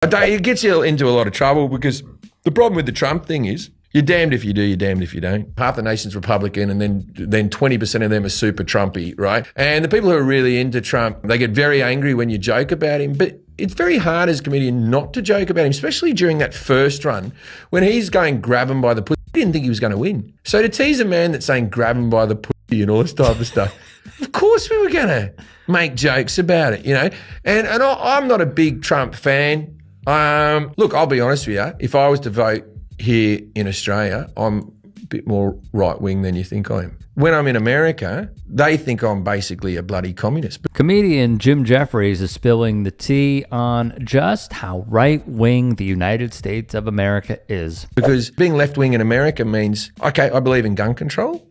It gets you into a lot of trouble because the problem with the Trump thing is you're damned if you do, you're damned if you don't. Half the nation's Republican and then 20% of them are super Trumpy, right? And the people who are really into Trump, they get very angry when you joke about him, but it's very hard as a comedian not to joke about him, especially during that first run when he's going grab him by the pussy. He didn't think he was going to win. So to tease a man that's saying grab him by the pussy and all this type of stuff, of course we were going to make jokes about it, you know? And I'm not a big Trump fan. Look, I'll be honest with you. If I was to vote here in Australia, I'm a bit more right-wing than you think I am. When I'm in America, they think I'm basically a bloody communist. Comedian Jim Jefferies is spilling the tea on just how right-wing the United States of America is. Because being left-wing in America means, okay, I believe in gun control,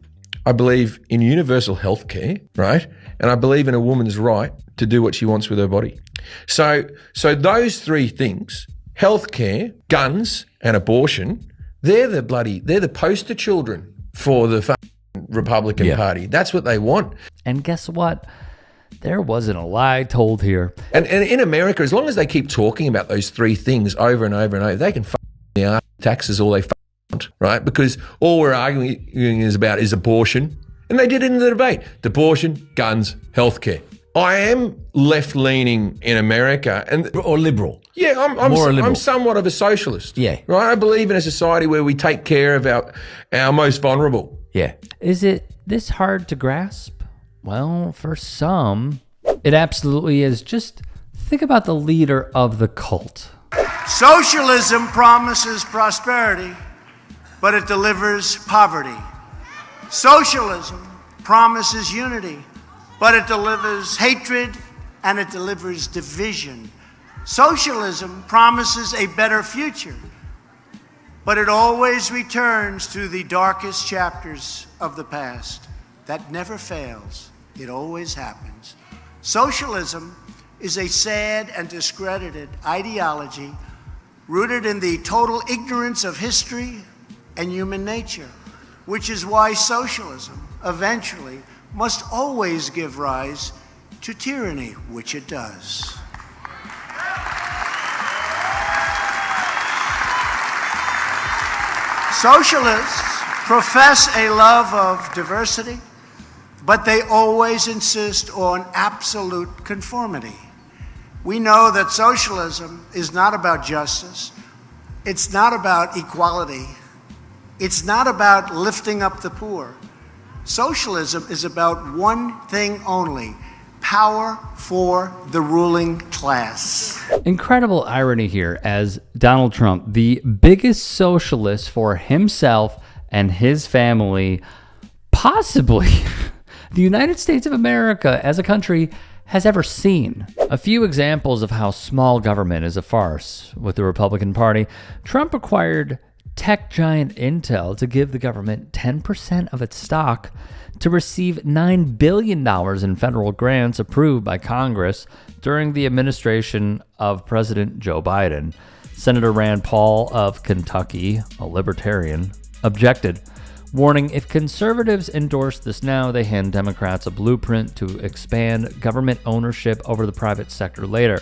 I believe in universal health care, right? And I believe in a woman's right to do what she wants with her body. So those three things, healthcare, guns, and abortion, they're the poster children for the Republican Party. That's what they want. And guess what? There wasn't a lie told here. And in America, as long as they keep talking about those three things over and over and over, they can the arse taxes all they want, right? Because all we're arguing is about is abortion. And they did it in the debate. Abortion, guns, healthcare. I am left-leaning in America, or liberal. Yeah, I'm somewhat of a socialist. Yeah, right. I believe in a society where we take care of our most vulnerable. Yeah. Is it this hard to grasp? Well, for some, it absolutely is. Just think about the leader of the cult. Socialism promises prosperity, but it delivers poverty. Socialism promises unity, but it delivers hatred and it delivers division. Socialism promises a better future, but it always returns to the darkest chapters of the past. That never fails. It always happens. Socialism is a sad and discredited ideology rooted in the total ignorance of history and human nature, which is why socialism eventually must always give rise to tyranny, which it does. Socialists profess a love of diversity, but they always insist on absolute conformity. We know that socialism is not about justice. It's not about equality. It's not about lifting up the poor. Socialism is about one thing only: power for the ruling class. Incredible irony here, as Donald Trump, the biggest socialist for himself and his family, possibly the United States of America as a country has ever seen. A few examples of how small government is a farce with the Republican Party. Trump acquired tech giant Intel to give the government 10% of its stock, to receive $9 billion in federal grants approved by Congress during the administration of President Joe Biden. Senator Rand Paul of Kentucky, a libertarian, objected, warning if conservatives endorse this now, they hand Democrats a blueprint to expand government ownership over the private sector later.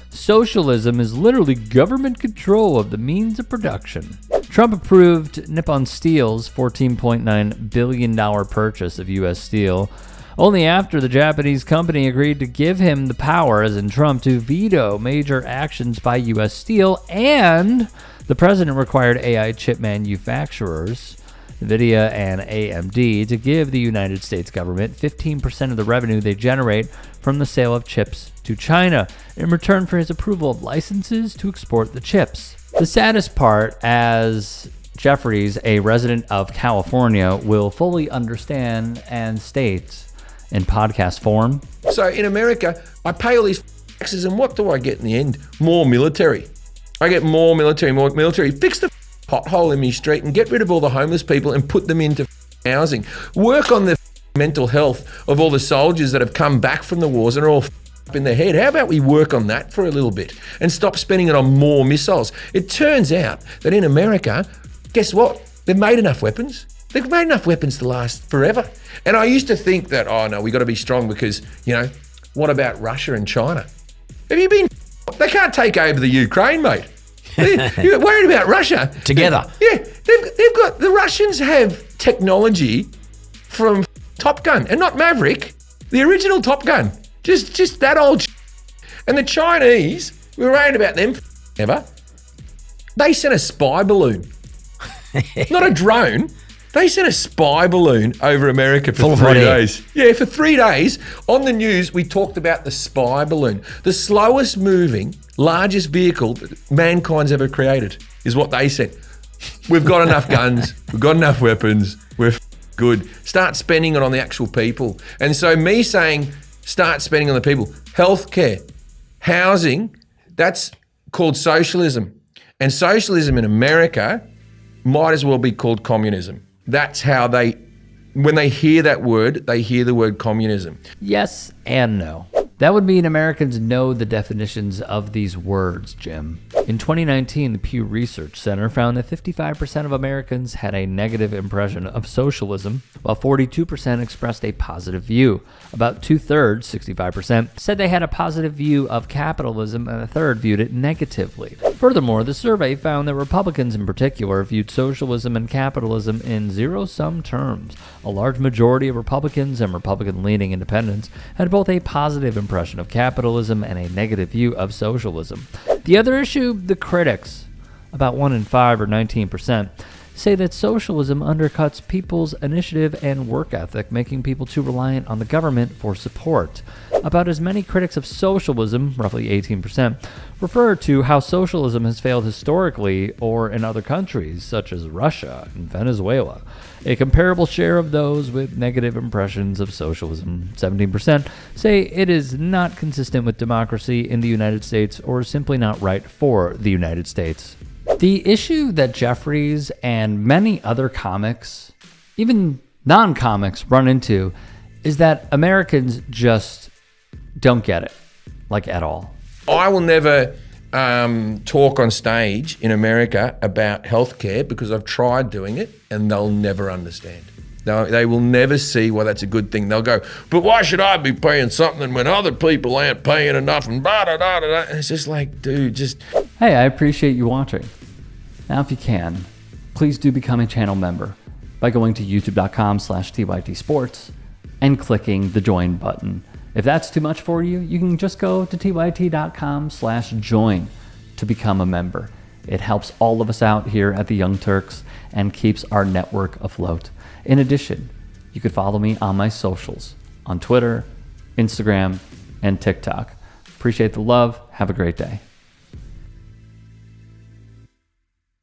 Socialism is literally government control of the means of production. Trump approved Nippon Steel's $14.9 billion purchase of U.S. Steel, only after the Japanese company agreed to give him the power, as in Trump, to veto major actions by U.S. Steel, and the president required AI chip manufacturers, NVIDIA and AMD, to give the United States government 15% of the revenue they generate from the sale of chips to China in return for his approval of licenses to export the chips. The saddest part, as Jefferies, a resident of California, will fully understand and state in podcast form. So in America, I pay all these taxes, and what do I get in the end? More military. I get more military. Fix the pothole in my street and get rid of all the homeless people and put them into housing. Work on the mental health of all the soldiers that have come back from the wars and are all up in their head. How about we work on that for a little bit and stop spending it on more missiles? It turns out that in America, guess what? They've made enough weapons. They've made enough weapons to last forever. And I used to think that, oh no, we got to be strong because, you know, what about Russia and China? Have you been They can't take over the Ukraine, mate. You're worried about Russia. Together. Yeah, they've got, the Russians have technology from Top Gun, and not Maverick, the original Top Gun. Just that old And the Chinese, we were worried about them ever. They sent a spy balloon. Not a drone. They sent a spy balloon over America for 3 days. Yeah, for 3 days. On the news, we talked about the spy balloon. The slowest moving, largest vehicle that mankind's ever created is what they said. We've got enough guns. We've got enough weapons. We're good. Start spending it on the actual people. And so me saying, start spending on the people. Healthcare, housing, that's called socialism. And socialism in America might as well be called communism. That's how when they hear that word, they hear the word communism. Yes and no. That would mean Americans know the definitions of these words, Jim. In 2019, the Pew Research Center found that 55% of Americans had a negative impression of socialism, while 42% expressed a positive view. About 2/3, 65%, said they had a positive view of capitalism, and a third viewed it negatively. Furthermore, the survey found that Republicans in particular viewed socialism and capitalism in zero-sum terms. A large majority of Republicans and Republican-leaning independents had both a positive impression of capitalism and a negative view of socialism. The other issue, the critics, about 1 in 5 or 19%, say that socialism undercuts people's initiative and work ethic, making people too reliant on the government for support. About as many critics of socialism, roughly 18%, refer to how socialism has failed historically or in other countries, such as Russia and Venezuela. A comparable share of those with negative impressions of socialism, 17%, say it is not consistent with democracy in the United States or simply not right for the United States. The issue that Jefferies and many other comics, even non-comics, run into is that Americans just don't get it, like at all. I will never talk on stage in America about healthcare because I've tried doing it and they'll never understand. They will never see why that's a good thing. They'll go, but why should I be paying something when other people aren't paying enough and blah, blah, blah, blah. And it's just like, dude, just... Hey, I appreciate you watching. Now, if you can, please do become a channel member by going to youtube.com/tytsports and clicking the join button. If that's too much for you, you can just go to tyt.com/join to become a member. It helps all of us out here at the Young Turks and keeps our network afloat. In addition, you could follow me on my socials on Twitter, Instagram, and TikTok. Appreciate the love. Have a great day.